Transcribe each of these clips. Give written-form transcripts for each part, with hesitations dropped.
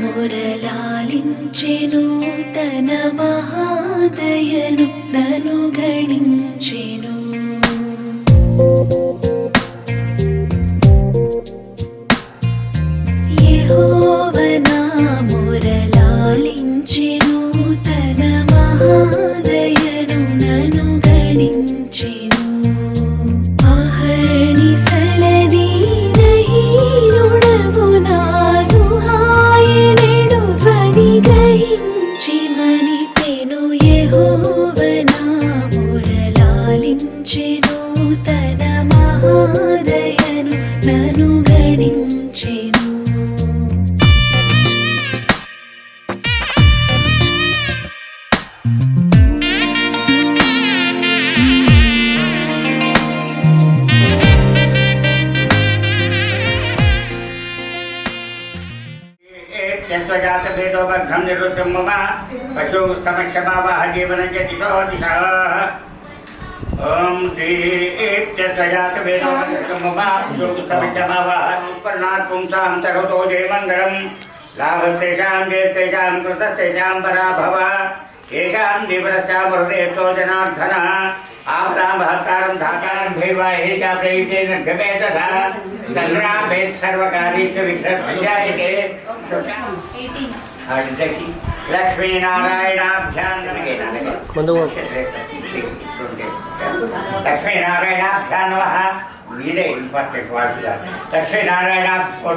మురళాలించెను తన మహాదయను నను గణించెను. యెహోవా నా మురళాలించెను తన మహాదయను నను గణించెను. తన మహాదయను నను గణించెను. भेदोबद्धं निरुद्धं मम पशु समक्षमावह जीवनज्योतिषो दिशः ओम दीप्तजात भेदोबद्धं मम पशु समक्षमावह उपरनाथ पुंसां तरुतो जयमङ्गलं लाभस्तेषां जयस्तेषां कृतस्तेषां पराभव येषां दिवरस्यां हृदयस्थो जनार्दनः आपदां भक्तारं धातारं भैवाहे च प्रयुक्तेन गमेतथा संग्रामेत सर्वकार्येषु विघ्नस्सञ्जायते लक्ष्मीनारायणाभ्यां नमः लक्ष्मीनारायणाभ्यां नमः इदे इंपार्टेंट वर्ड लक्ष्मीनारायणाभ्यां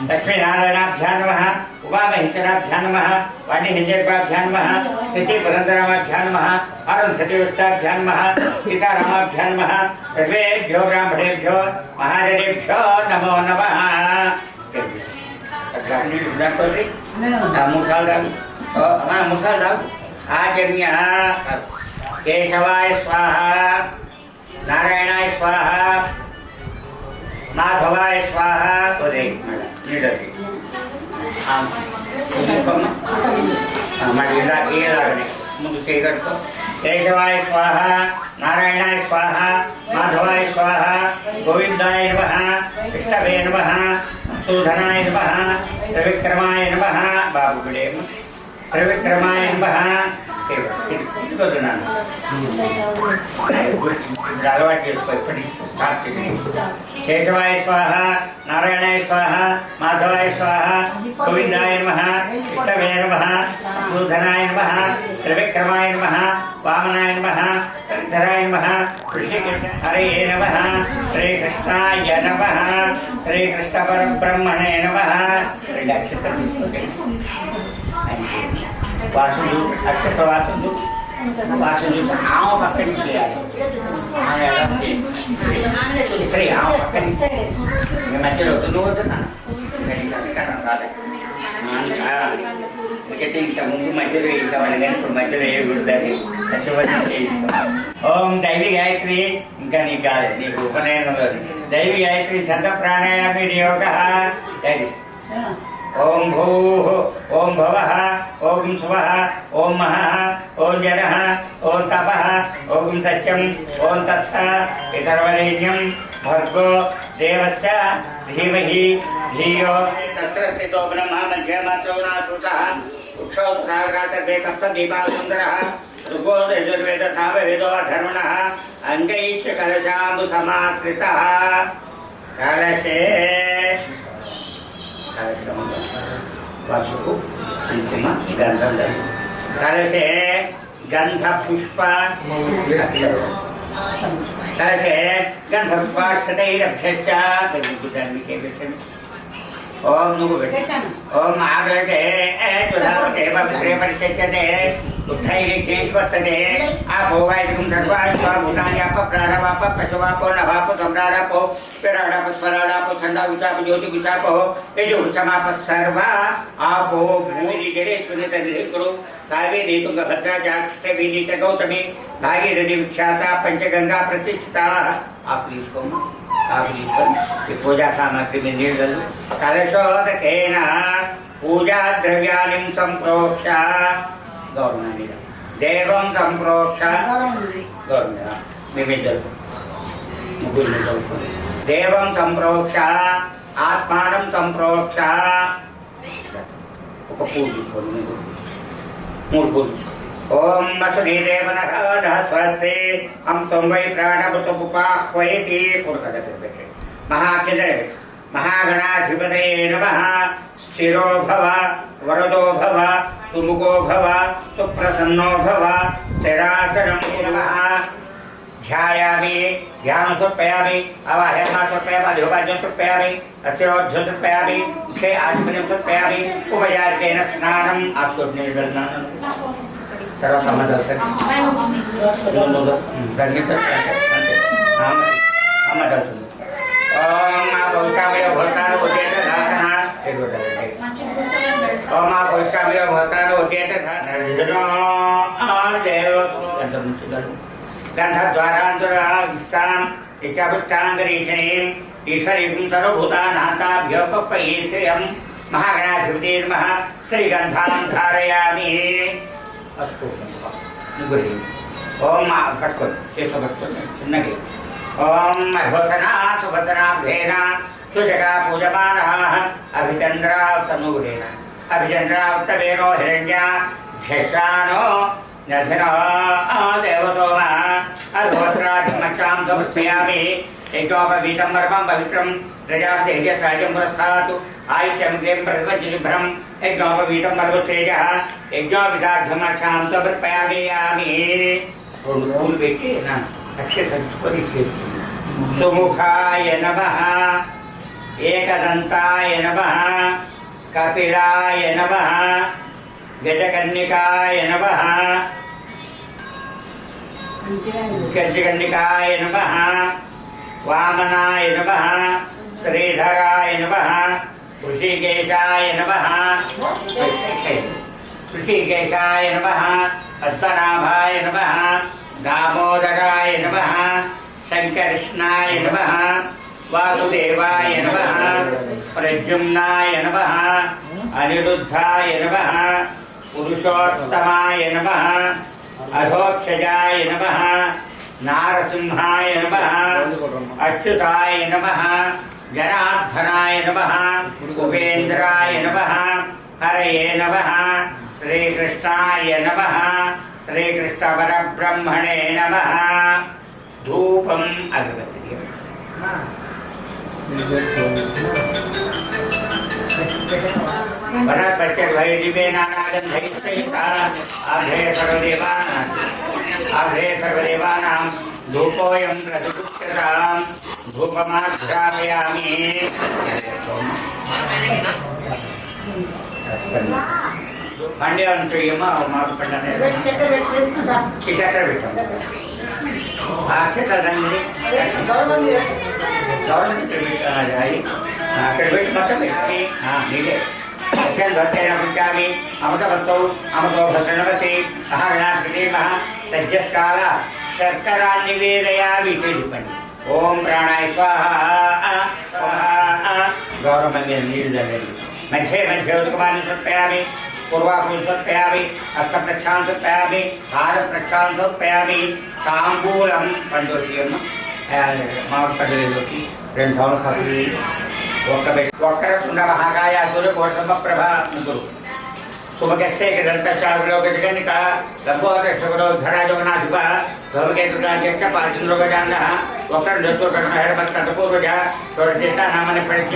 लक्ष्मीनारायणाभ्यां नमः उमामहेश्वराभ्यां नमः वाणीहिंजर्वाभ्यां नमः सिद्धिपुरन्दराभ्यां नमः अरुणसतीवृष्टाभ्यां नमः सीतारामाभ्यां नमः सर्वेभ्यो ब्राह्मणेभ्यो महाजनेभ्यो नमो नमः. आचम्य केशवाय स्वाहा नारायणाय स्वाहा माधवाय स्वाहा केशवाय स्वाहा नारायणाय स्वाहा माधवाय स्वाहा गोविंदाय नमः विष्णवे नमः सूधनाय नमः त्रिविक्रमाय नमः बाबुगुडे त्रिविक्रमाय नमः केशवाय स्वाहा नारायणाय स्वाहा माधवाय स्वाहा गोविंदाय नमः विष्णवे नमः सूधनाय नमः त्रिविक्रमाय नमः वामनाय नमः श्रीधराय नमः हरे नमः श्रीकृष्णाय नमः श्रीकृष्ण परब्रह्मणे नमः. वासुदेव अक्षत वासुदेव वासुदेव आव पकड़ लिया इतने आव पकड़ ये मध्य लोग तो ना कहीं करना रात कहते हैं कि मुंबई मध्य लोग इस वाले ने मध्य लोग ये गुरुदारी अच्छे बच्चे ओम दैवी गायत्री इनका निकाल देखो बनाए ना दैवी गायत्री छंद प्राणायाम योगा ओम भूः ओम भवः ओम स्वः ओम महः ओम जनः ओम तपः ओम सत्यं ओम तत्सत् इतरवरेण्यं भर्गो देवस्य धीमहि धियो तत्र स्थितो ब्रह्मा मध्यमात्रो नासुतः उक्षोत्साहकातर्भे सप्तदीपाः सुन्दरः ऋगो यजुर्वेद सामवेदो अथर्वणः अङ्गैश्च कलशाम्बुसमाश्रितः कलशे वासुको अंतिम गंधम कलशे गंध पुष्प कलशे गंध पुष्पाक्षतैरभ्यश्च ओम ओम आग्रहे ज्वलावते पवित्रे परिचच्यते उत्थैरिक्षेष्वत्तते आपो वैदिकं सर्वाणि स्वाभूतानि अपप्राणवाप पशुवापो नवापो सम्राडापो स्फेराडापो स्वराडापो छन्दाविचापो ज्योतिविचापो यजुर्चमापः सर्वा आपो भूमिनि जले सुनितनिधिकुरु कावेरी तुंगभद्रा चाक्षतेवीनि च गौतमी भागीरथी विख्याता पंचगंगा प्रतिष्ठिता. आप इसको पूजा सामग्री में निर्गल कलशोदकेन पूजा द्रव्याणि संप्रोक्ष गौरव देवं संप्रोक्ष देवं संप्रोक्ष आत्मानं संप्रोक्ष ఒక పూలు తీసుకోండి, మూడు పూలు. ఓం వసుదేవనః స్వస్తి హం తొంభై ప్రాణపుపాహ్వయతి పురుకథ పెట్టి మహాకిదరే మహాగణాధిపతయే నమః. స్థిరో భవ వరదో భవ సుముఖో భవ సుప్రసన్నో భవ స్థిరాసనం నమః. ध्यायामि ध्यानं समर्पयामि अवाहयामि समर्पयामि अधिवाद्यं समर्पयामि अस्योद्धं समर्पयामि मुखे आचमनं समर्पयामि उपचारिकेन स्नानम् आक्षोभ्यं తర్వాత గంధద్వారాంతరాస్తాం ఇత్యాభిష్టాంగరీషణీం ఈశ్వరీం సర్వభూతానాథాభ్యోపయేశ్రయం మహాగణాధిపతిర్మః శ్రీగంధాం ధారయామి. అస్తు ముగ్గురి ఓం పట్టుకోండి, చేతిలో పట్టుకోండి చిన్నకి. ఓం అభూతనా సుభతనాభ్యేన సుజగా పూజమానః అభిచంద్రావతనుగురేణ అభిచంద్రావతవేనో హిరణ్యాధ్యశానో నధినో దేవతో అభోత్రాధిమక్షాం సమర్పయామి. యజ్ఞోపవీతం పరమం పవిత్రం ప్రజాపతిర్యసాయం పురస్థాతు ఆయుష్యం గ్రేం ప్రతిపంచశుభ్రం యజ్ఞోపవీతం పరమతేజ యజ్ఞోపవితార్థమక్షాం సమర్పయామి. రెండు పూలు పెట్టి అక్షతని సుముఖాయ నమః, ఏకదంతాయ నమః, కపిలాయ నమః, గజకన్నికాయ నమః, గజకన్నికాయ నమః, వామనాయ నమః, శ్రీధరాయ నమః, ఋషికేశాయ నమః, ఋషికేశాయ నమః, పద్మనాభాయ నమః, దామోదరాయ నమః, శంకర్ష్ణాయ నమః, వాసుదేవాయ నమః, ప్రద్యుమ్నాయ నమః, అనిరుద్ధాయ నమః, పురుషోత్తమాయ నమః, అధోక్షజాయ నమః, నారసింహాయ నమః, అచ్యుతాయ నమః, జనార్దనాయ నమః, ఉపేంద్రాయ నమః, హరయే నమః, శ్రీకృష్ణాయ నమః, శ్రీకృష్ణ పరబ్రహ్మణే నమః. ధూపం అగరబత్తి ఆధ్రేయ ధూపోయం ప్రతిపుష్యతాం ధూపమాఘ్రాపయామి. పండే అంటేమో మాకు పండే చక్కెర పెట్టాం అక్కడ పెట్టి మొత్తం పెట్టి నీకే భర్తేనపించామి. అమృతవంతౌ అమృతో భద్రనవతి మహాగణాధిపతిర్మః సజ్జస్కాల శర్కరా నివేదయామి. చెప్పండి ఓం ప్రాణాయ స్వాహా. గౌరవం మీద నీళ్ళు చల్లండి. మధ్య మధ్య ఉదకమాన్ని సమర్పయామి. పూర్వాకులు సమర్పయామి. హస్తప్రక్షాళన సమర్పయామి. పాదప్రక్షాళన సమర్పయామి. తాంబూలం పంచోషియం మామిడి పండుగలోకి 2 సార్లు కప్పి ఒక్కరకుండ మహాకాయ గురు కోటమ ప్రభ ముగ్గురు శుభకస్తే దంతశాలలో గజగనిక లంబోదక్షగురో ధరాజగనాధిప గౌరకేంద్రాధ్యక్ష పాచంద్రోగజాండ ఒకరు దత్తోటన హేమస్తపూర్వజ షోడశేష నామని ప్రజ్ఞ.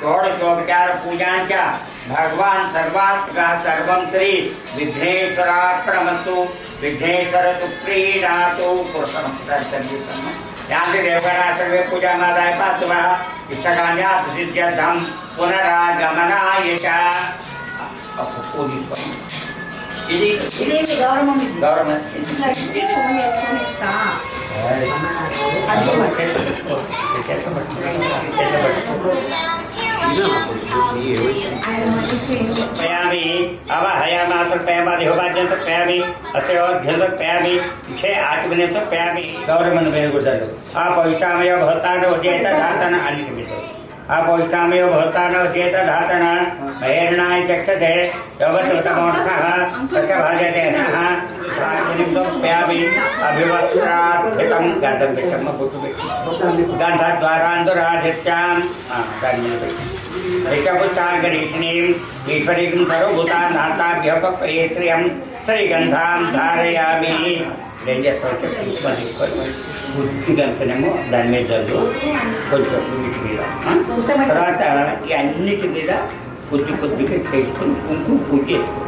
षोडशोपचार पूजांच भगवान सर्वात्मका सर्वं श्री विघ्नेश्वरार्पणमस्तु. विघ्नेश्वर सुप्रीणातु पुरुषनमस्कारं यान्ति देवगणा सर्वे पूजामादाय पातु इष्टकाम्यासिद्ध्यर्थं पुनरागमनाय च. ఇది ఇదేంటి గౌరవం గవర్నమెంట్ ఇట్లా ఇచ్చి ఫోన్ చేసుకొని ఇస్తా पयामि अवहयामात्मपयामादिहोपाद्यं तर्पयामि अस्योऽभ्यं तर्पयामि इक्षे आचमने तर्पयामि गौरवमन वेदुर्दल्लु आ पवित्रामयो भवतान उद्येत धातन अन्निमितो आ पवित्रामयो भवतान उद्येत धातन महेरणाय चक्षते योगतमोर्थः तस्य भाजते नः सार्वजनिकं तर्पयामि अभिवस्त्रात् हितं गन्धं विषम गन्धद्वारान्तराधित्यां ऋषभुताङ्गरीषिणीं ईश्वरीं सर्वभूतान्ताभ्यः पक्वये श्रियं श्रीगन्धां धारयामि బుద్ధి కనుకనేమో దాని మీద చదువు కొంచెం వీటి మీద తర్వాత ఈ అన్నిటి మీద కొద్దిగా చేసుకొని కుంకుమ పూజ చేసుకో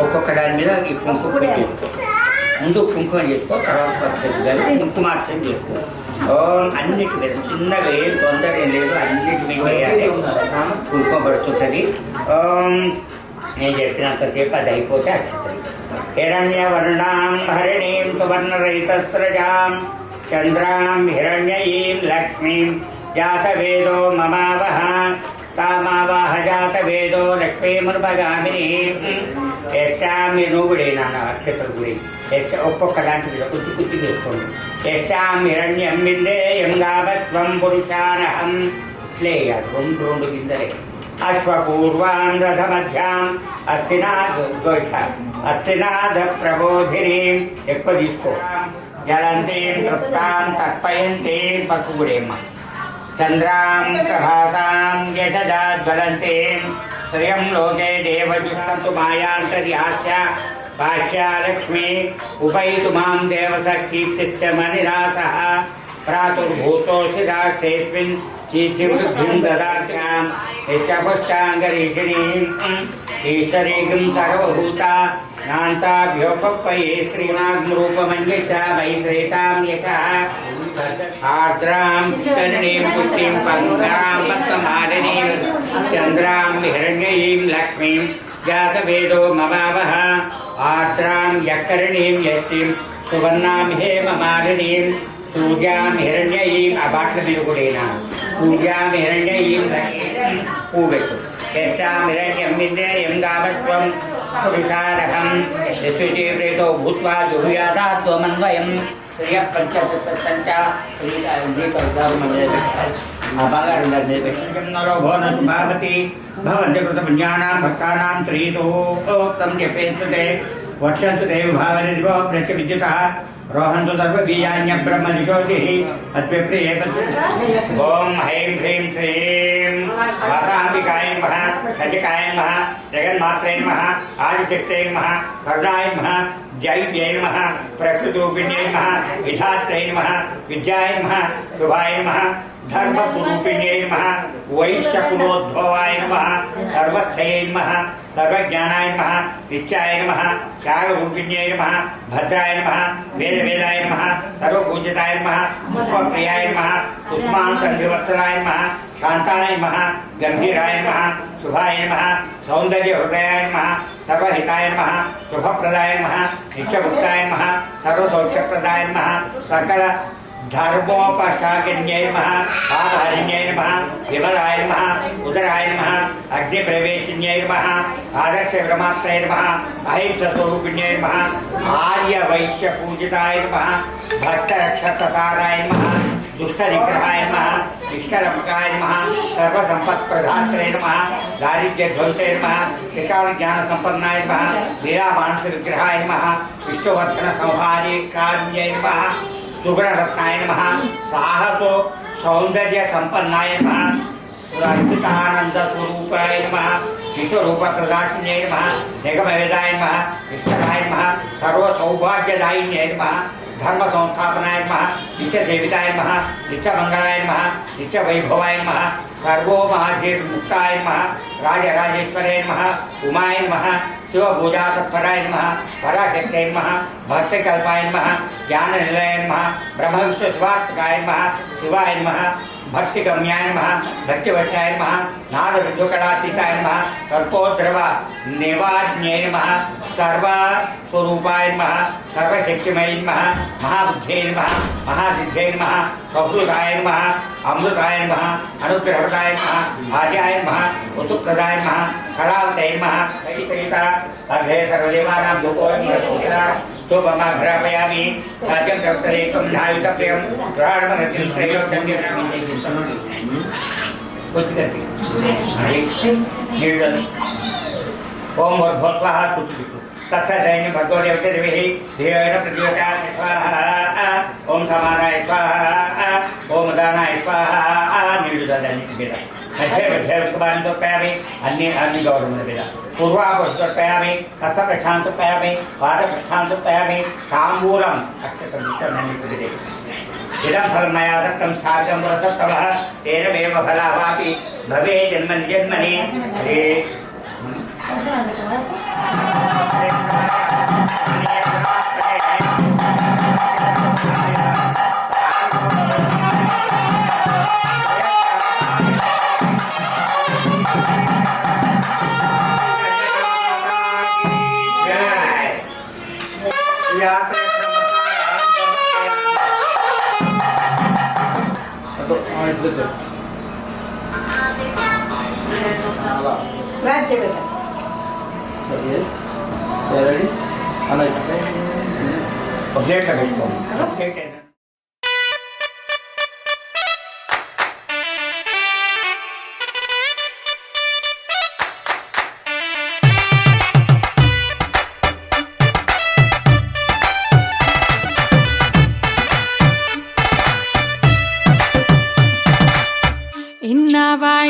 ఒక్కొక్క దాని మీద ఈ కుంకుమ పూజ చేసుకో ముందు కుంకుమ చేసుకో తర్వాత పచ్చడి కానీ కుంకుమార్చన చేసుకో అన్నిటి మీద చిన్నగా ఏం తొందర ఏం లేదు అన్నిటి మీద వేయాలి కుంకుమ పడుతుంటుంది నేను చెప్పినంతసేపు అది అయిపోతే అక్షతది हिरण्यवर्णां हरिणीं सुवर्णरहितस्रजां चन्द्रां हिरण्ययीं लक्ष्मीं जातवेदो ममावह तामावाह जातवेदो लक्ष्मीमुर्भगामिनीं यस्यां నువ్వుడే నాన్న అక్షతలు గుడి ఎస్ ఒక్కొక్క దాంట్లో మీద కుత్తి చేసుకోండి యస్యాం హిరణ్యం విందేయం గావత్వం పురుషానహం లేయాలి రెండు గింజలే अश्वपूर्वां रथमध्यां अस्तिनाथ प्रबोधिनीं ఎక్కువ తీసుకో జలంతీం తృప్తాం తర్పయంతీం పసుగుడేమ్మ చంద్రాం ప్రభాసాం యశదా జ్వలంతీం శ్రియం లోకే దేవజుష్టంతు మాయాంతర్యాస్య భాష్యాలక్ష్మి ఉపైతు మాం దేవసకీర్తిశ్చ మనిరాసః ప్రాతుర్భూతోऽसि రాక్షేస్మిन् शीर्षवृद्धिं ददात्यां यशपुष्टाङ्गरीषिणीं ईश्वरीं सर्वभूता नान्ताभ्यो पक्वये श्रीनाग्रूपमन्यशा मयि श्रेतां यशः आर्द्रां करुणीं पुष्टिं पङ्गां पद्ममालिनीं चन्द्रां हिरण्ययीं लक्ष्मीं जातवेदो ममावह आर्द्रां यकर्णीं यष्टिं सुवर्णां हेममालिनीं सूर्यां हिरण्ययीं अबाट्ल में गुडेना सूर्यां हिरण्ययीं पूवेतु यस्यां हिरण्यं विन्देयं गावत्वं पुरुषारहं यशुजीव्रेतो भूत्वा जुहुयाता त्वमन्वयं श्रियः पञ्चदशसञ्चा नरो भो न भावति भवन्ति कृतपुण्यानां भक्तानां त्रितोक्तं जपेन्तु ते वर्षन्तु ते विभावनिर्भो प्रत्यविद्युतः रोहन्तु सर्वबीजान्य ब्रह्मनिशोतिः अद्विप्रिये ॐ ऐं ह्रीं श्रीं वासाम्बिकाय नमः खड्डकाय नमः जगन्मात्रे नमः आदिशक्त्यै नमः करुणाय नमः जैव्यै नमः प्रकृतिरूपिण्यै नमः विधात्रै नमः विद्याय नमः शुभाय नमः धर्मस्वरूपिण्यै नमः वैश्यकुलोद्भवाय नमः सर्वस्थयै नमः सर्वज्ञानाय नमः नित्याय नमः त्यागरूपिण्यै नमः भद्राय नमः वेदवेदाय नमः सर्वपूजिताय नमः पुष्पप्रियाय नमः पुष्पांसंविवत्सराय नमः शान्ताय नमः गंभीराय नमः शुभाय नमः सौन्दर्यहृदयाय नमः सर्वहिताय नमः शुभप्रदाय नमः नित्यमुक्ताय नमः सर्वसौख्यप्रदाय नमः सकल धर्मोपशाकिन्यै नमः आधारिण्यै नमः विमलाय नमः उदराय नमः अग्निप्रवेशिन्यै नमः आदर्शब्रह्मास्त्रै नमः अहिंसस्वरूपिण्यै नमः आर्यवैश्यपूजिताय नमः भक्तरक्षताराय नमः दुष्टनिग्रहाय नमः निष्कलंकाय नमः सर्वसम्पत्प्रदात्रे नमः दारिद्र्यध्वंसे नमः त्रिकालज्ञानसम्पन्नाय नमः वीरामानसविग्रहाय नमः विष्णुवर्धनसंहारिकार्यै नमः सुगुणरत्नाय नमः साहसो सौंदर्य संपन्नाय नमः अद्भुतानंद स्वरूपाय नमः विश्वरूपप्रदाशिन्यै नमः निगमवेदाय नमः इष्टदाय नमः सर्वसौभाग्यदायिन्यै नमः धर्म संस्थापनाय नमः नित्यसेविताय नमः नित्यमंगलाय नमः नित्यवैभवाय नमः सर्वोमहाधीर्मुक्ताय नमः राजराजेश्वराय नमः उमाय नमः शिवपूजातत्पराय नमः पराशक्त्यै नमः भक्तिकल्पाय नमः ज्ञाननिलयाय नमः ब्रह्मविष्णुशिवात्मकाय नमः शिवाय नमः భక్తిగమ్యాయ నమః భక్తివచ్చాయ నమః నాదవిద్యుకళాతీతాయ నమః కల్పోద్రవ నివాజ్ఞాయ నమః సర్వస్వరూపాయ నమః సర్వశక్తిమయ నమః మహాబుద్ధ్యై నమః మహాసిద్ధ్యై నమః సహృదాయ నమః అమృతాయ నమః అనుగ్రహదాయ నమః ఆర్యాయ నమః వసుప్రదాయ నమః కళావతై నమః కైకైత అభే సర్వదేవానాం ధూపమాఘ్రాపయామి రాజ్యం సప్తరేకం నాయుధప్రియం ప్రాణమనతిం త్రైలోక్యం కొద్దిగట్టి నీళ్ళు ఓం భోత్వః తుత్తికు తత్సైన్యం భగవదేవతే దేవి ధీరేణ ప్రతియోగా స్వాహ ఓం సమానాయ స్వాహ ఓం దానాయ స్వాహ నీళ్ళు దాన్ని మీద మధ్య తొప్పాయామి అన్ని గౌరవం మీద పూర్వాపయామి హస్తప్రక్షాం తొప్పాయామి పాదప్రక్షాం తొప్పాయామి తాంబూలం అక్షతమిదే ఇదం ఫలం మయా దత్తం సాధ్యం వరసత్తవః తేనమేవ ఫలావాపి భవే జన్మని జన్మని హరే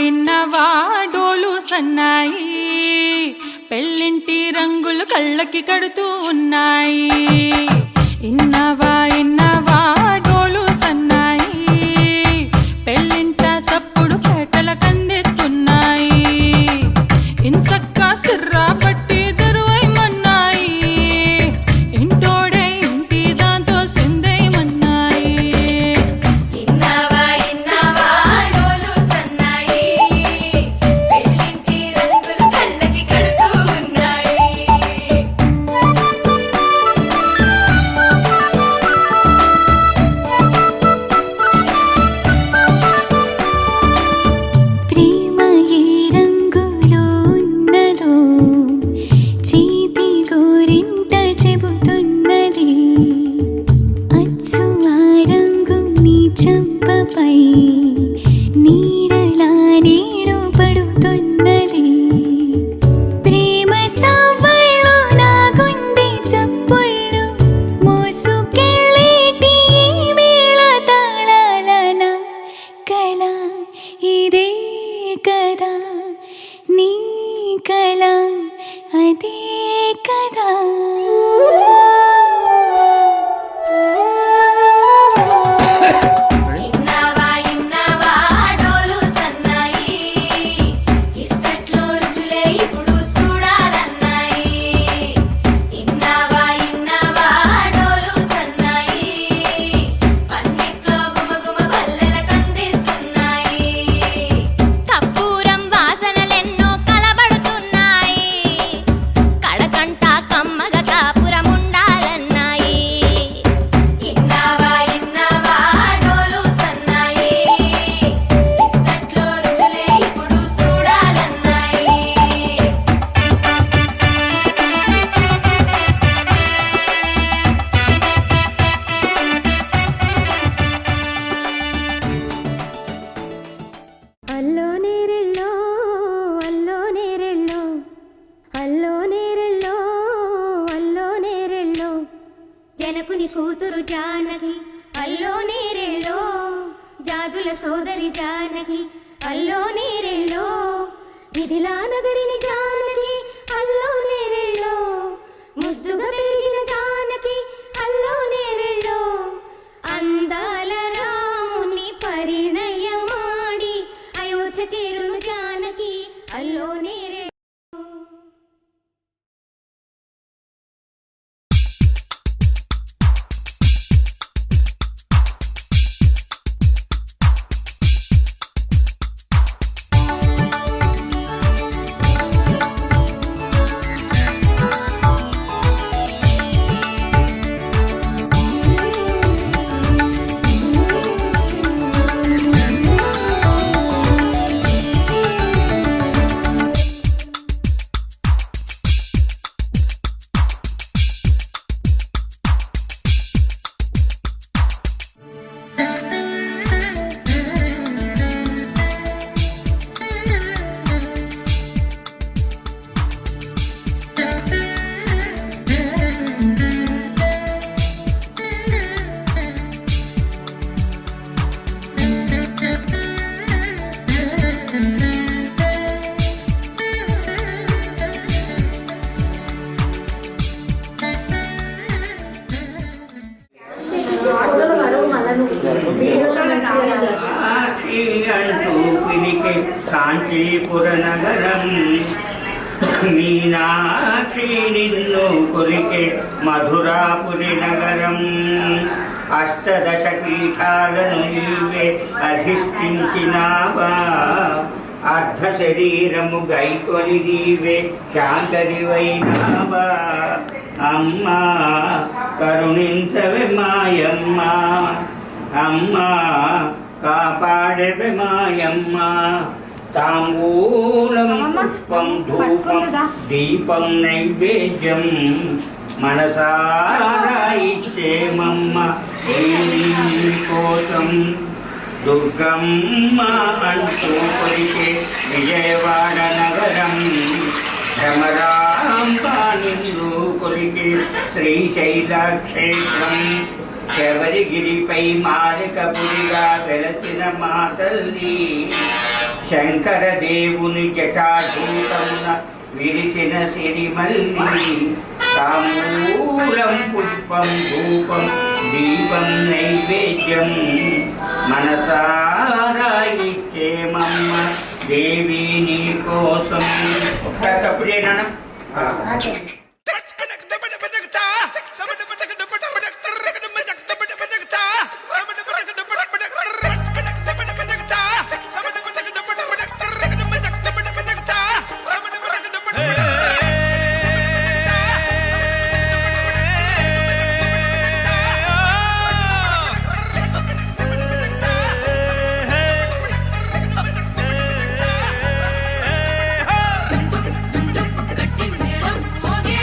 ఇన్నవా డోలు సన్నాయి పెళ్ళింటి రంగులు కళ్ళకి కడుతూ ఉన్నాయి. ఇన్నవా డోలు సన్నాయి పెళ్ళింట సప్పుడు పేటల కందెత్తున్నాయి. ఇన్సక్క సిర్రా పట్టి దరువైమన్నాయి ఇంటోడే ఇంటి దాంతో సిందేయమన్నాయి. జనకుని కూతురు జానకి అల్లో నేరెళ్ళో, జాజుల సోదరి జానకి అల్లో నేరెళ్ళో, మిథిలా నగరిని జానకి అల్లో నేరెళ్ళో, ముద్దుగా పెరిగిన జానకి అల్లో నేరెళ్ళో, అందాల రాముని పరిణయమాడి అయోధ్య చేరును జానకి అల్లో నేరెళ్ళో. మీనాక్షి అంటూ పిలికే కాంచీపుర నగరం, మీనాక్షి నిన్ను కొలికే మధురాపురి నగరం. అష్టదశ పీఠాలను నీవే అధిష్ఠించినావా, అర్ధ శరీరము గైకొని నీవే శాంకరివైనావా. అమ్మా కరుణించవే మాయమ్మ, అమ్మా కాపాడవే మాయమ్మ. తాంబూలం పుష్పం ధూపం దీపం నైవేద్యం మనసారా ఇచ్చేమమ్మ దేవి కోసం. దుర్గమ్మ అంటూ కొలికే విజయవాడ నగరం, భ్రమరాంబ నిన్ను కొలికే శ్రీశైల క్షేత్రం. శబరిగిరిపై మాలికపురిగా వెలసిన మా తల్లి, శంకర దేవుని జటాధూతమున విరిసిన సిరిమల్లి. తాంబూలం పుష్పం ధూపం దీపం నైవేద్యం మనసారా ఇచ్చేమమ్మ దేవి నీ కోసం. ఒకసారి తప్పుడేనా? గట్టి మేళం మోగే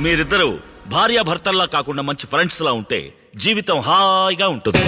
మీరిద్దరూ భార్యాభర్తల్లా కాకుండా మంచి ఫ్రెండ్స్ లా ఉంటే జీవితం హాయిగా ఉంటుంది.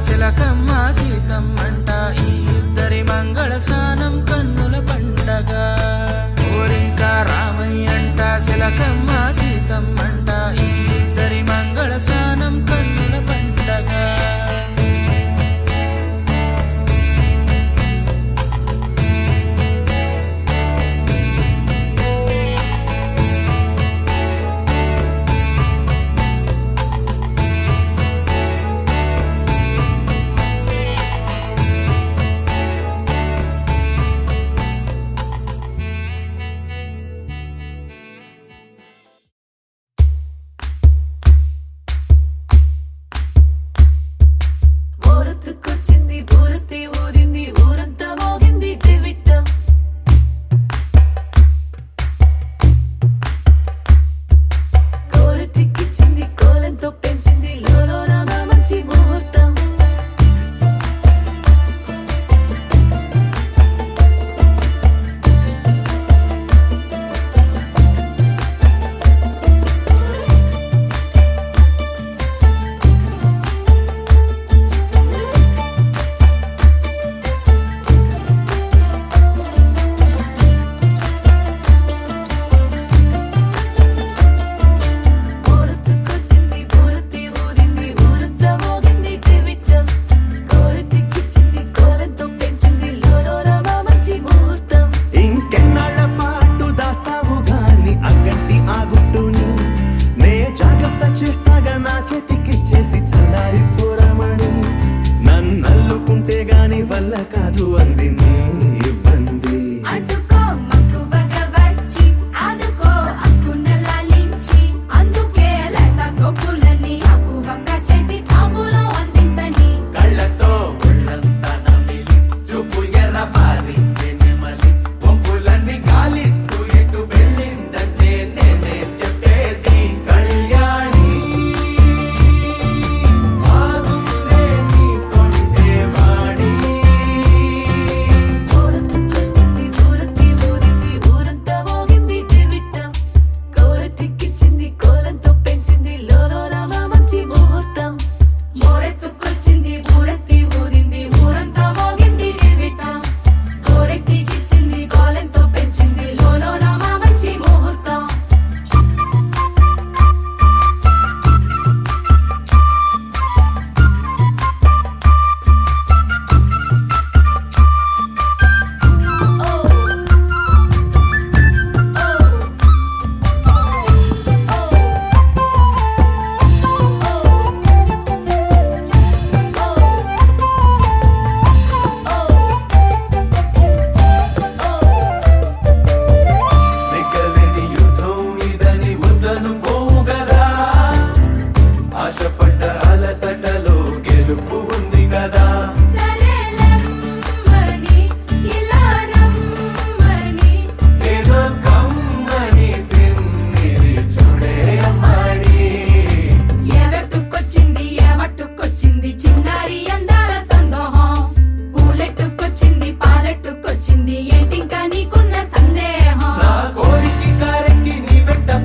శిలకమ్మ సీతమ్మంట ఈ ఇద్దరి మంగళ స్నానం కన్నుల పండగ. కోరింక రామయ్యంట శిలకమ్మ సీతమ్మంట ఈ ఇద్దరి మంగళ స్నానం కన్నుల పండగ.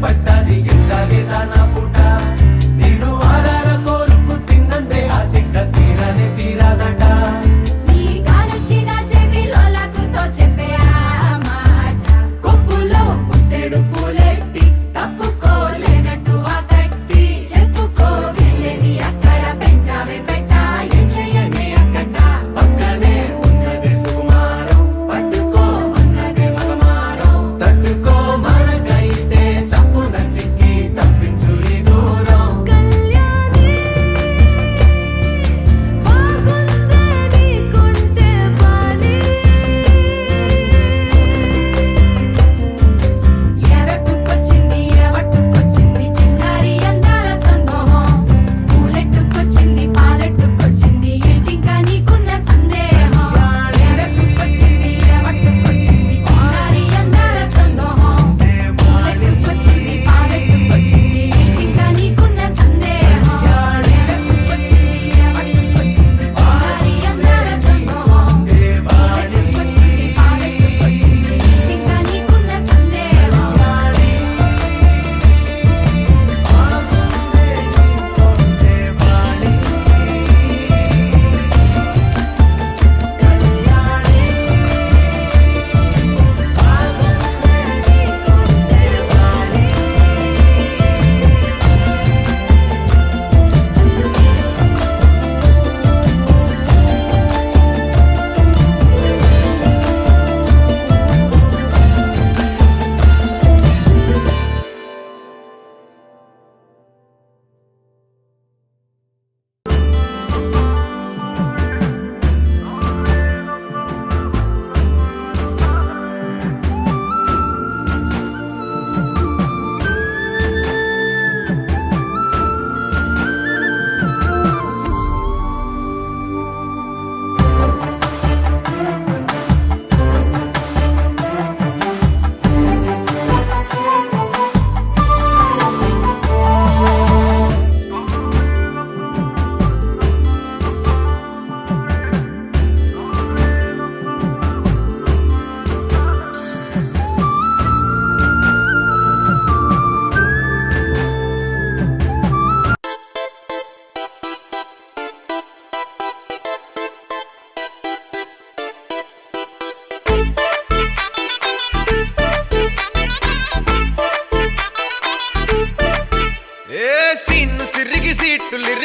పడ్డది ఎంతగే దానా పుట నేను ఆరార కోరుకు తిన్నందే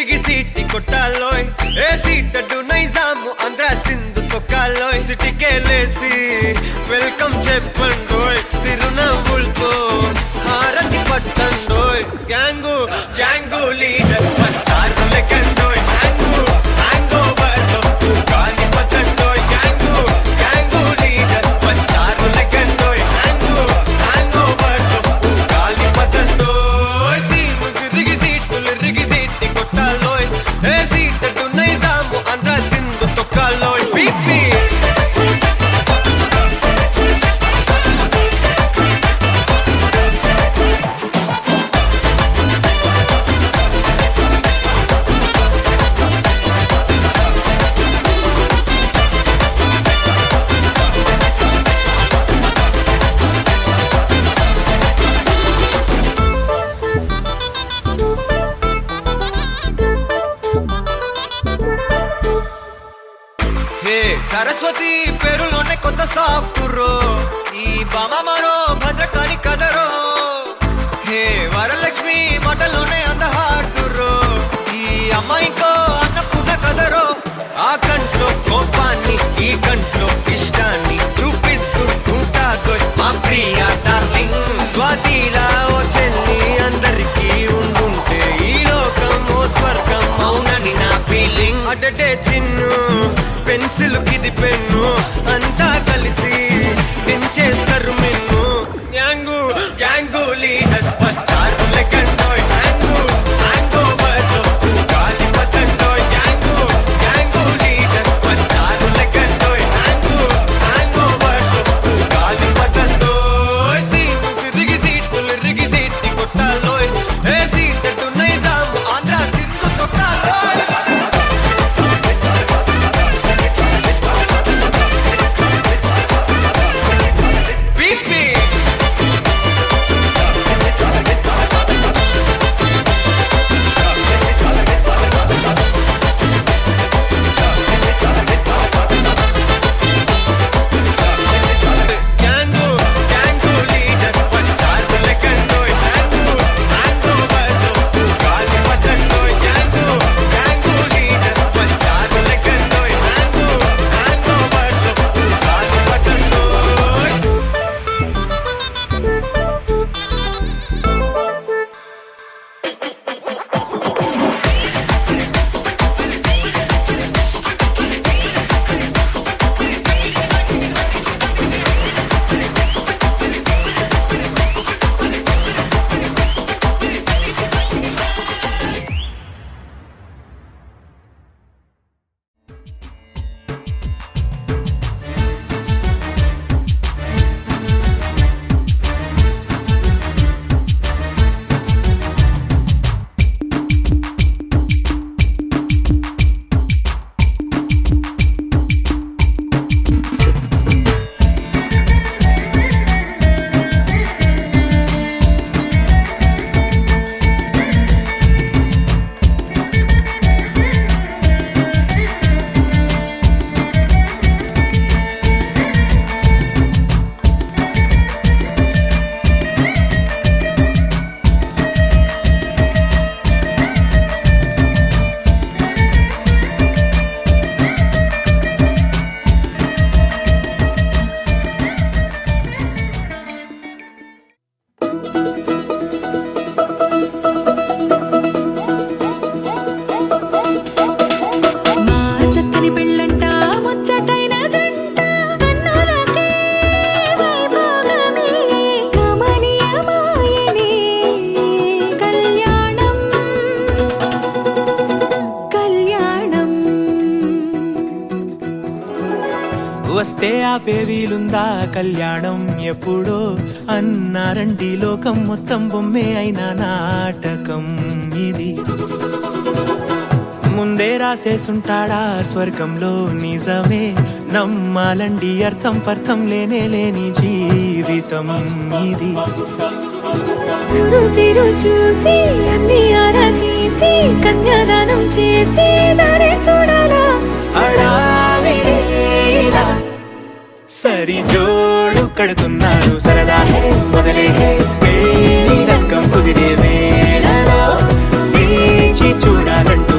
తిరిగి సీటి కొట్టాలోయ్ ఏ సీటడు నైజాము ఆంధ్ర సింధు తొక్కాలోయ్ సిటీకే లేసి వెల్కమ్ చెప్పండోయ్ సిరునవ్వులతో హారతి పట్టండోయ్ గ్యాంగు గ్యాంగు లీడర్ పంచారు లెక్కండోయ్ హ్యాంగు హ్యాంగ్ ఓవర్లో గాలి పట్టండోయ్ గ్యాంగు గ్యాంగు లీడర్ పంచారు లెక్కండోయ్ హ్యాంగు హ్యాంగ్ ఓవర్లో గాలి పట్టండోయ్ సీము సిరిగి సీటులు సీటి కొట్టాలోయ్ ఏ సీటడు నైజాము ఆంధ్ర సింధు తొక్కాలోయ్ పీపీ హే సరస్వతి పేరులోనే కొత్త సాఫ్ట్ రో ఈ బామ మరో భద్రకాళి కదరో హే వరలక్ష్మి మాటలోనే అంత హార్ట్ రో ఈ అమ్మాయికో అన్నపూర్ణ కదరో ఆ కంట్లో కోపాన్ని ఈ కంట్లో ఇష్టాన్ని చూపిస్తూ ఉంటాగో మా ప్రియా డార్లింగ్ స్వాతిలా ఓ చెల్లి అందరికీ ఉండుంటే ఈ లోకం ఓ స్వర్గం అవునని నా ఫీలింగ్ అటటే చిన్ను పెన్సిల్ కిది పెన్ను అంతా కలిసి దించేస్తారు మిన్ను గ్యాంగు గ్యాంగు లీడర్ వచ్చారు లెక్కండోయ్ హ్యాంగు హ్యాంగ్ ఓవర్లో గాలి పట్టండోయ్ గ్యాంగు గ్యాంగు లీడర్ వచ్చారు లెక్కండోయ్ హ్యాంగు హ్యాంగ్ ఓవర్లో గాలి పట్టండోయ్ సీము సిరిగి సీటి కొట్టాలోయ్ ఏ సీటడు నైజాము ఆంధ్ర సింధు తొక్కాలోయ్ పీపీ గ్యాంగు గ్యాంగు లీడర్ పంచారు లెక్కండోయ్ హ్యాంగు హ్యాంగ్ ఓవర్లో గాలి పట్టండోయ్ గ్యాంగు గ్యాంగు లీడర్ పంచారు లెక్కండోయ్ హ్యాంగు హ్యాంగ్ ఓవర్లో గాలి పట్టండోయ్ మా చక్కని పెళ్ళంట ముచ్చటైన జంట కన్నులకే వైభోగమే కమనీయమాయనే కళ్యాణం కళ్యాణం వస్తే ఆపే వీలుందా కళ్యాణం ఎప్పుడో అన్నారండి లోకం మొత్తం బొమ్మే అయిన నాటకం ఇది ముందే రాసేసుంటాడా స్వర్గంలో నిజమే నమ్మాలండి అర్థం పర్థం లేని జీవితం ఇది తిరు చూసి అన్ని ఆరాధీసి కన్యాదానం చేసి దారి చూడాలా అడావిడేలా సరి జోడు కడుతున్నారు సరదా మొదలే పెళ్లి రంగం కుదిరే వేళలో వేచి చూడాలంటూ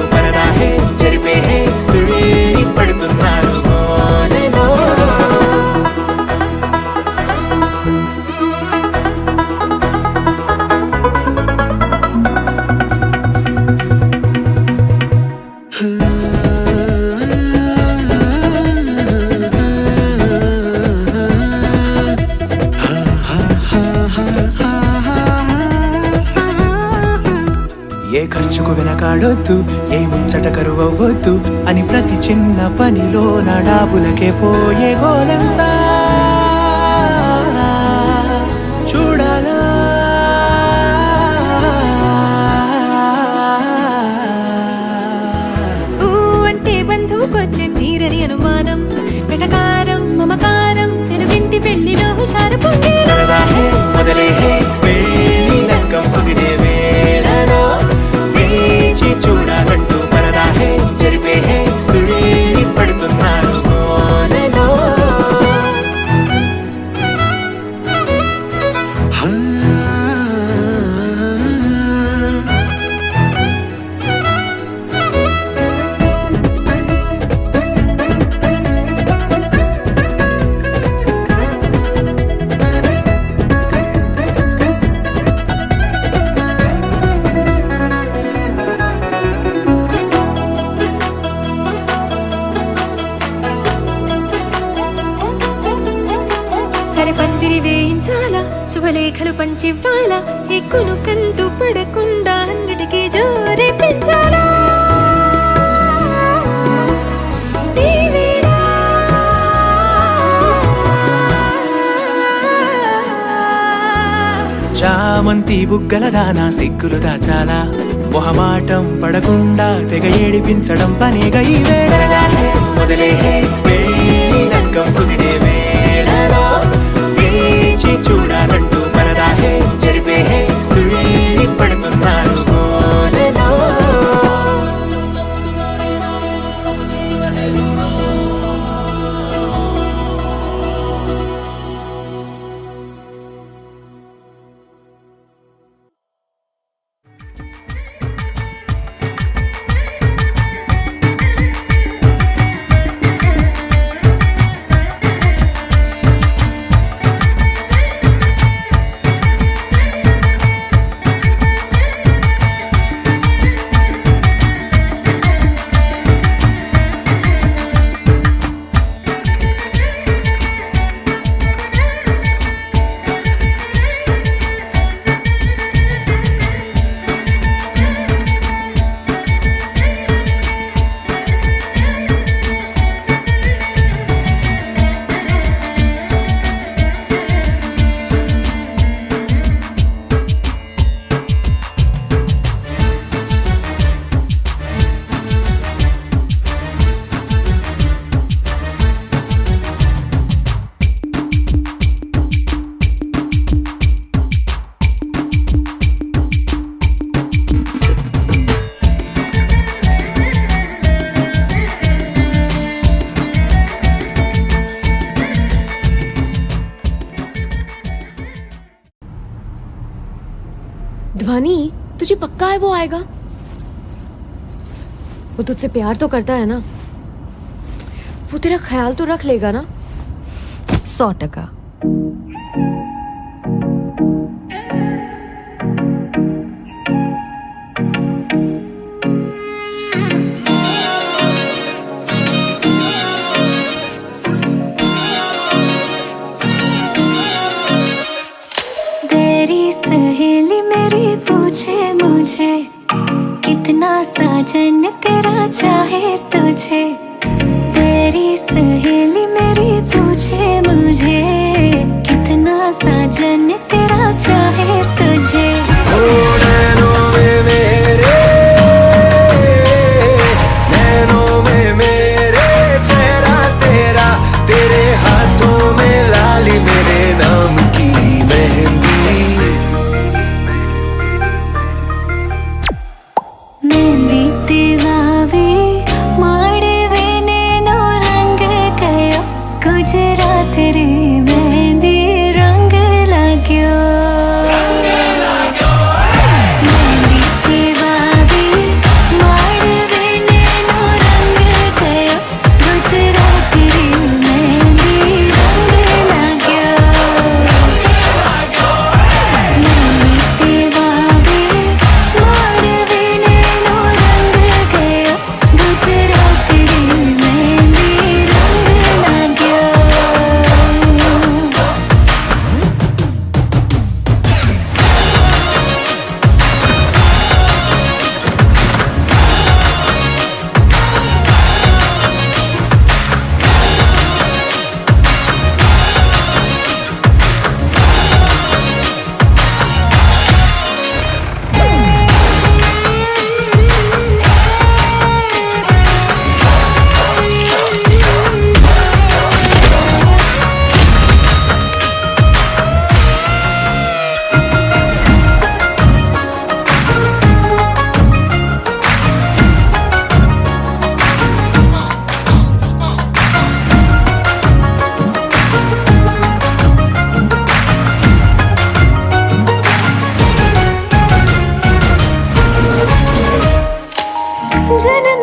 కబురొద్దు ఏ ముచ్చట కరువవ్వొద్దు అని ప్రతి చిన్న పనిలో నా డాబులకే పోయే గోలంతా చూడాలా ఊ అంటే బంధువుకొచ్చే తీరని అనుమానం వెటకారం మమకారం తెలుగింటి పెళ్లిలో హుషారు పొంగే సరదా హే మొదలే హే పెళ్లి రంగం కుదిరే వేళలో వేచి చూడాలంటూ పరదా హే జరిపే హే తుళ్ళి పడుతున్నాను గోలలో పందిరి వేయించాలా శుభలేఖలు పంచివ్వాలా ఎక్కులు కంటూ పడకుండా అన్నిటికీ జోరే పెంచాలా ఈ వేళ చామంతి బుగ్గల దానా సిగ్గులు దాచాలా మొహమాటం పడకుండా తెగ ఏడిపించడం పనిగా ఈ వేళ మొదలే హే పెళ్లి రంగం కుదిరే వేళలో వేచి చూడాలంటూ పరదా హే జరిపే హే తుళ్ళి పడుతున్నాను గోలలో ध्वनि तुझे पक्का है वो आएगा? वो तुझसे प्यार तो करता है ना? वो तेरा ख्याल तो रख लेगा ना? 100%। तेरी सहेली मेरी पूछे मुझे कितना साजन तेरा चाहे तुझे। तेरी सहेली मेरी पूछे मुझे कितना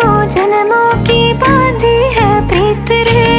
जन्मों जन्मों की बांधी है प्रीत रे